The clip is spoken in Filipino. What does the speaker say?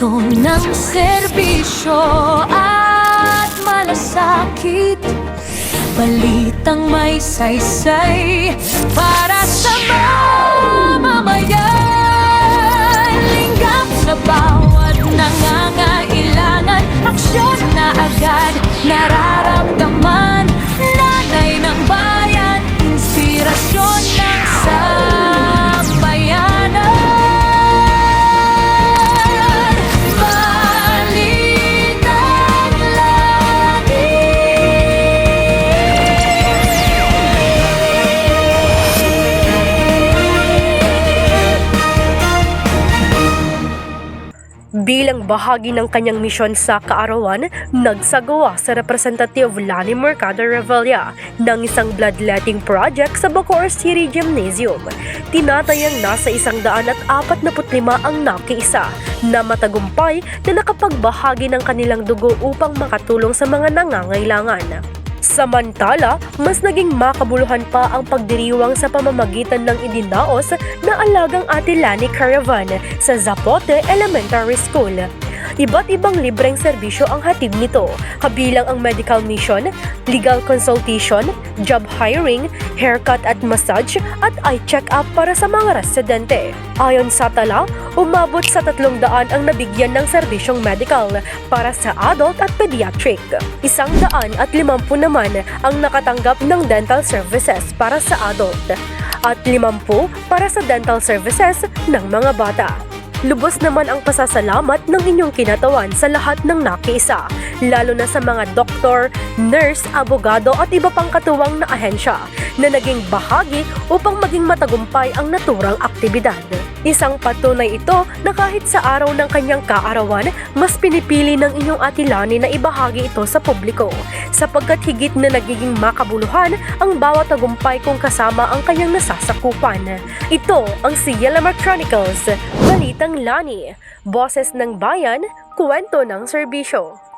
kwento ng serbisyo at malasakit, balitang may saysay para sa mamamayan. Linggap sa bawat nangangailangan, aksyon na agad nararamdaman. Nanay ng bayan, inspirasyon ng sambayanan. Balitang Bilang bahagi ng kanyang misyon sa kaarawan, nagsagawa sa Representative Lani Mercado Revilla ng isang bloodletting project sa Bacoor City Gymnasium. Tinatayang nasa 145 ang nakiisa na matagumpay na nakapagbahagi ng kanilang dugo upang makatulong sa mga nangangailangan. Samantala, mas naging makabuluhan pa ang pagdiriwang sa pamamagitan ng idinaos na alagang Ate Lani Caravan sa Zapote Elementary School. Iba't ibang libreng serbisyo ang hatid nito, kabilang ang medical mission, legal consultation, job hiring, haircut at massage, at eye check-up para sa mga residente. Ayon sa tala, umabot sa 300 ang nabigyan ng serbisyong medical para sa adult at pediatric. 150 naman ang nakatanggap ng dental services para sa adult at 50 para sa dental services ng mga bata. Lubos naman ang pasasalamat ng inyong kinatawan sa lahat ng nakiisa, lalo na sa mga doktor, nurse, abogado at iba pang katuwang na ahensya na naging bahagi upang maging matagumpay ang naturang aktibidad. Isang patunay ito na kahit sa araw ng kanyang kaarawan, mas pinipili ng inyong Ate Lani na ibahagi ito sa publiko, sapagkat higit na nagiging makabuluhan ang bawat tagumpay kung kasama ang kanyang nasasakupan. Ito ang Yellowmark Chronicles, Balitang Lani, Boses ng Bayan, Kwento ng Serbisyo.